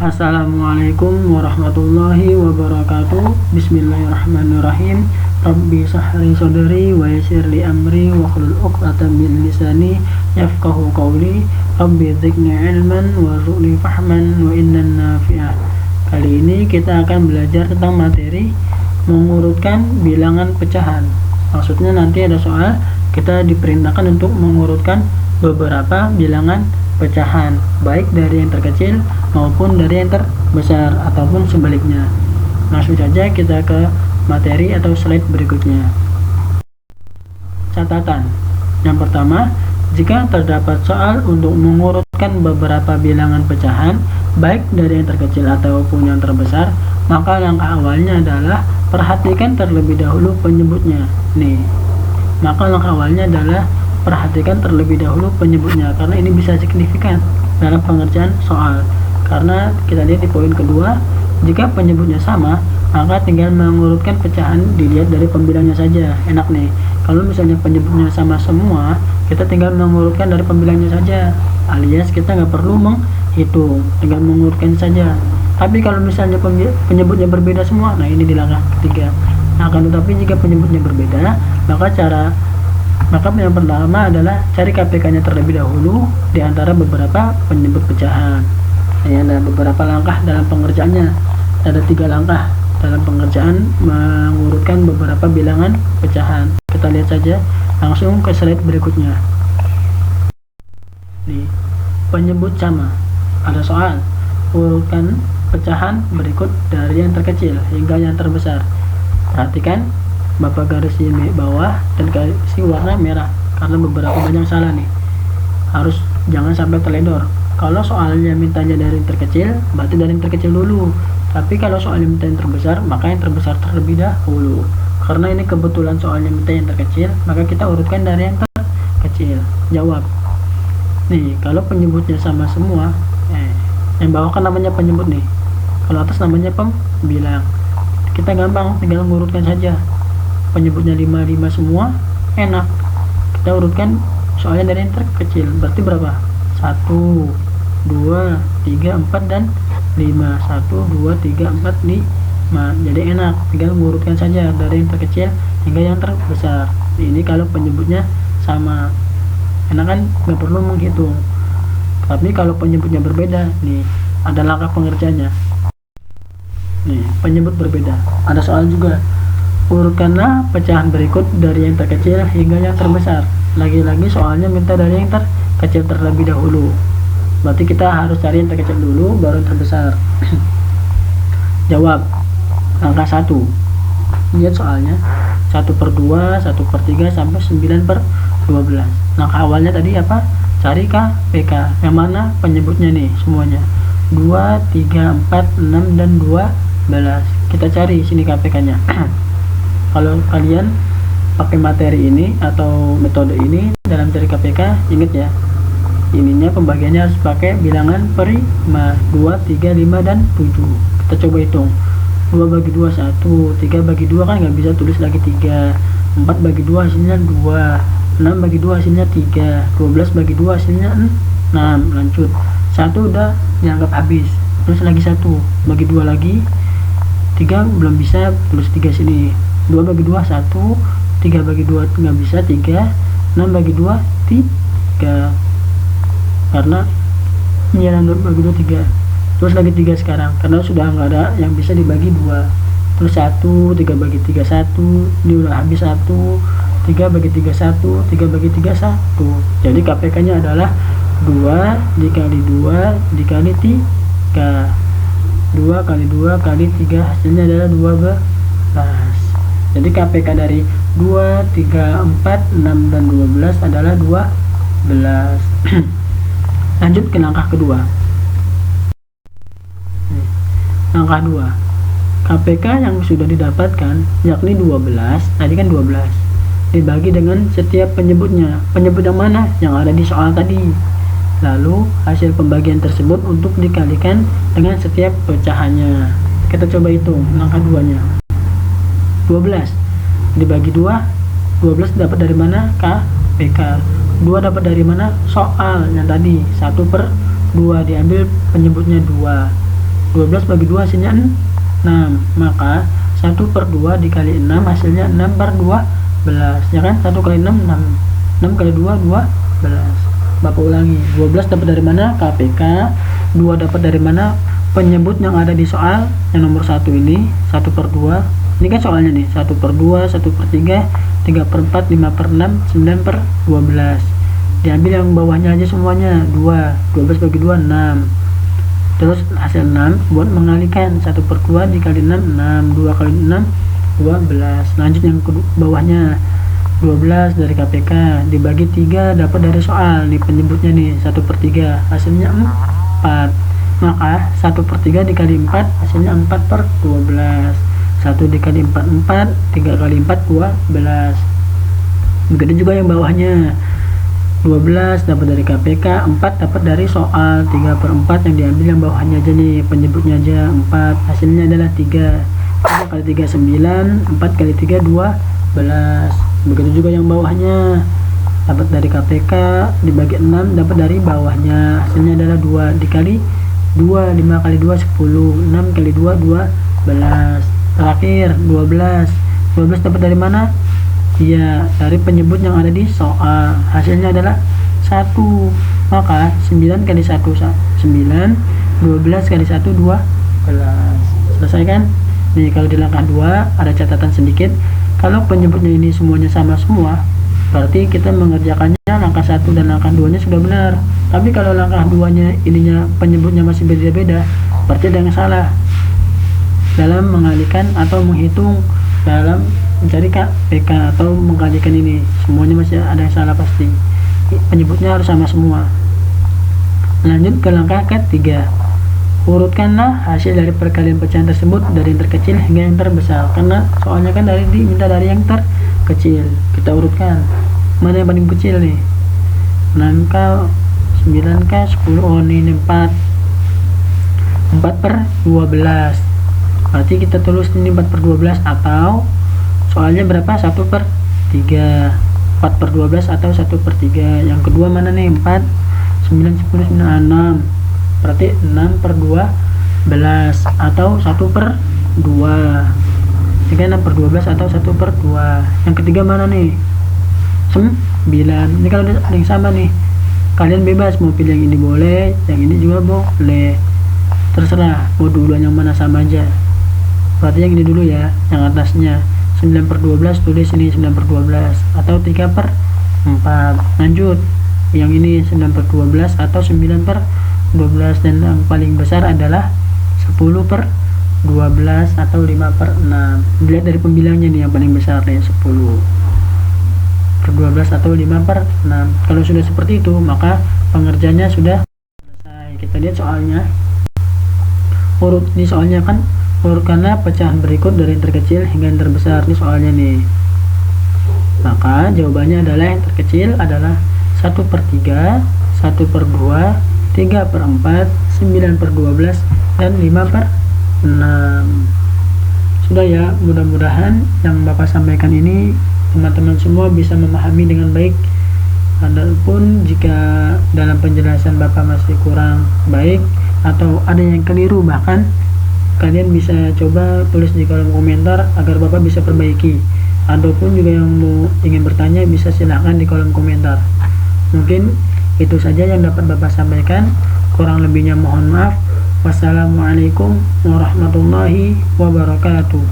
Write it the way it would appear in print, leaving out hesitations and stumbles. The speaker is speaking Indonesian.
Assalamualaikum warahmatullahi wabarakatuh. Bismillahirrahmanirrahim. Rabbi shrah sadri wa yassir li amri wahlul 'uqdatam min lisani yafqahu qawli. Rabbi zidni ilman warzuqni fahman wa innan nafi'ah. Kali ini kita akan belajar tentang materi mengurutkan bilangan pecahan. Maksudnya nanti ada soal kita diperintahkan untuk mengurutkan beberapa bilangan pecahan, baik dari yang terkecil maupun dari yang terbesar ataupun sebaliknya. Langsung saja kita ke materi atau slide berikutnya. Catatan. Yang pertama, jika terdapat soal untuk mengurutkan beberapa bilangan pecahan, baik dari yang terkecil ataupun yang terbesar, maka langkah awalnya adalah perhatikan terlebih dahulu penyebutnya. Perhatikan terlebih dahulu penyebutnya, karena ini bisa signifikan dalam pengerjaan soal. Karena kita lihat di poin kedua, jika penyebutnya sama, maka tinggal mengurutkan pecahan dilihat dari pembilangnya saja. Enak nih. Kalau misalnya penyebutnya sama semua, kita tinggal mengurutkan dari pembilangnya saja, alias kita nggak perlu menghitung, tinggal mengurutkan saja. Tapi kalau misalnya penyebutnya berbeda semua, nah ini di langkah ketiga. Akan tetapi jika penyebutnya berbeda, maka yang pertama adalah cari KPK-nya terlebih dahulu di antara beberapa penyebut pecahan. Ada beberapa langkah dalam pengerjaannya. Ada 3 langkah dalam pengerjaan mengurutkan beberapa bilangan pecahan. Kita lihat saja langsung ke slide berikutnya. Penyebut sama. Ada soal, urutkan pecahan berikut dari yang terkecil hingga yang terbesar. Perhatikan Bapak garis di bawah dan kasih warna merah, karena beberapa banyak salah nih. Jangan sampai teledor. Kalau soalnya mintanya dari yang terkecil, berarti dari yang terkecil dulu. Tapi kalau soalnya minta yang terbesar, maka yang terbesar terlebih dahulu. Karena ini kebetulan soalnya minta yang terkecil, maka kita urutkan dari yang terkecil. Jawab. Kalau penyebutnya sama semua, yang bawah kan namanya penyebut nih. Kalau atas namanya pembilang. Kita gampang, tinggal mengurutkan saja. Penyebutnya 5 semua, enak. Kita urutkan soalnya dari yang terkecil. Berarti berapa? 1, 2, 3, 4 dan 5. 1, 2, 3, 4, 5. Jadi enak, tinggal mengurutkan saja dari yang terkecil hingga yang terbesar. Ini kalau penyebutnya sama, enak kan, nggak perlu menghitung. Tapi kalau penyebutnya berbeda, ada langkah pengerjaannya. Penyebut berbeda. Ada soal juga. Urutkanlah pecahan berikut dari yang terkecil hingga yang terbesar. Lagi-lagi soalnya minta dari yang terkecil terlebih dahulu. Berarti kita harus cari yang terkecil dulu, baru yang terbesar. Jawab. Langkah 1. Lihat soalnya. 1/2, 1/3, sampai 9/12. Langkah awalnya tadi apa? Cari KPK. Yang mana penyebutnya nih semuanya. 2, 3, 4, 6, dan 12. Kita cari sini KPK-nya. Kalau kalian pakai materi ini atau metode ini dalam cari KPK, ingat ya, ininya pembagiannya harus pakai bilangan prima. 2, 3, 5, dan 7. Kita coba hitung. 2 bagi 2 1, 3 bagi 2 kan nggak bisa tulis lagi 3, 4 bagi 2 hasilnya 2, 6 bagi 2 hasilnya 3, 12 bagi 2 hasilnya 6. Lanjut, 1 udah dianggap habis, terus lagi 1 bagi 2 lagi, 3 belum bisa, tulis 3 sini. 2 bagi 2 1, 3 bagi 2 nggak bisa 3, 6 bagi 2 3, karena 9 bagi 2 3, terus lagi 3 sekarang karena sudah nggak ada yang bisa dibagi 2. Terus 1, 3 bagi 3 1, ini udah habis 1, 3 bagi 3 1, 3 bagi 3 1. Jadi KPK nya adalah 2 dikali 2 dikali 3, 2 kali 2 kali 3, hasilnya adalah 12. Jadi KPK dari 2, 3, 4, 6, dan 12 adalah 12. Lanjut ke langkah kedua. Langkah 2. KPK yang sudah didapatkan, yakni 12, tadi kan 12, dibagi dengan setiap penyebutnya. Penyebut yang mana? Yang ada di soal tadi. Lalu hasil pembagian tersebut untuk dikalikan dengan setiap pecahannya. Kita coba hitung langkah 2-nya. 12 dibagi 2, 12 dapat dari mana? KPK. 2 dapat dari mana? Soal yang tadi. 1/2 diambil penyebutnya 2. 12 bagi 2 hasilnya 6, maka 1/2 dikali 6 hasilnya 6/12, ya kan? 1 kali 6 6, 6 kali 2 12. Bapak ulangi, 12 dapat dari mana? KPK. 2 dapat dari mana? Penyebut yang ada di soal yang nomor 1 ini, 1/2. Ini kan soalnya nih, 1/2, 1/3, 3/4, 5/6, 9/12. Diambil yang bawahnya aja semuanya, 2. 12 bagi 2 6. Terus hasil 6 buat mengalihkan, 1/2 dikali 6 6, 2 kali 6 12. Lanjut yang bawahnya, 12 dari KPK dibagi 3 dapat dari soal nih, penyebutnya nih 1/3 hasilnya 4, maka 1/3 dikali 4 hasilnya 4/12. 1 dikali 4 4, 3 kali 4 12. Begitu juga yang bawahnya, 12 dapat dari KPK, 4 dapat dari soal, 3/4 yang diambil yang bawahnya aja nih, penyebutnya aja 4, hasilnya adalah 3. 3 kali 3 9, 4 kali 3 12. Begitu juga yang bawahnya, dapat dari KPK dibagi 6 dapat dari bawahnya, hasilnya adalah 2 dikali 2, 5 kali 2 10, 6 kali 2 12. Terakhir 12 dapat dari mana? Iya, dari penyebut yang ada di soal, hasilnya adalah 1, maka 9 kali 1 9, 12 kali 1 12. Selesai kan? Nih kalau di langkah 2 ada catatan sedikit, kalau penyebutnya ini semuanya sama semua, berarti kita mengerjakannya langkah 1 dan langkah 2 nya sudah benar. Tapi kalau langkah 2 nya ininya penyebutnya masih beda-beda, berarti ada yang salah dalam mengalihkan atau menghitung, dalam mencari KPK atau mengkajikan ini, semuanya masih ada yang salah pasti. Penyebutnya harus sama semua. Lanjut ke langkah ketiga, urutkanlah hasil dari perkalian pecahan tersebut dari yang terkecil hingga yang terbesar. Karena soalnya kan diminta dari yang terkecil, kita urutkan mana yang paling kecil nih, 6K, 9K, 10. Oh ini 4/12, berarti kita tulis ini 4/12, atau soalnya berapa? 1/3, 4/12 atau 1/3. Yang kedua mana nih? 4, 9, 10, 9, 6, berarti 6/12 atau 1/2. Jika 6/12 atau 1/2. Yang ketiga mana nih? 9. Ini kalau ada yang sama nih, kalian bebas mau pilih yang ini boleh, yang ini juga boleh, terserah mau duluan yang mana, sama aja. Berarti yang ini dulu ya, yang atasnya 9/12, tulis ini 9/12 atau 3/4. Lanjut yang ini 9/12 atau 9/12, dan yang paling besar adalah 10/12 atau 5/6. Dilihat dari pembilangnya nih, yang paling besar nih 10/12 atau 5/6. Kalau sudah seperti itu, maka pengerjaannya sudah selesai. Kita lihat soalnya. Urut ini soalnya kan, urutkanlah pecahan berikut dari yang terkecil hingga yang terbesar. Ini soalnya nih. Maka jawabannya adalah yang terkecil adalah 1/3, 1/2, 3/4, 9/12, dan 5/6. Sudah ya, mudah-mudahan yang Bapak sampaikan ini teman-teman semua bisa memahami dengan baik. Adapun jika dalam penjelasan Bapak masih kurang baik atau ada yang keliru, bahkan kalian bisa coba tulis di kolom komentar agar Bapak bisa perbaiki. Ataupun juga yang ingin bertanya bisa silahkan di kolom komentar. Mungkin itu saja yang dapat Bapak sampaikan, kurang lebihnya mohon maaf. Wassalamualaikum warahmatullahi wabarakatuh.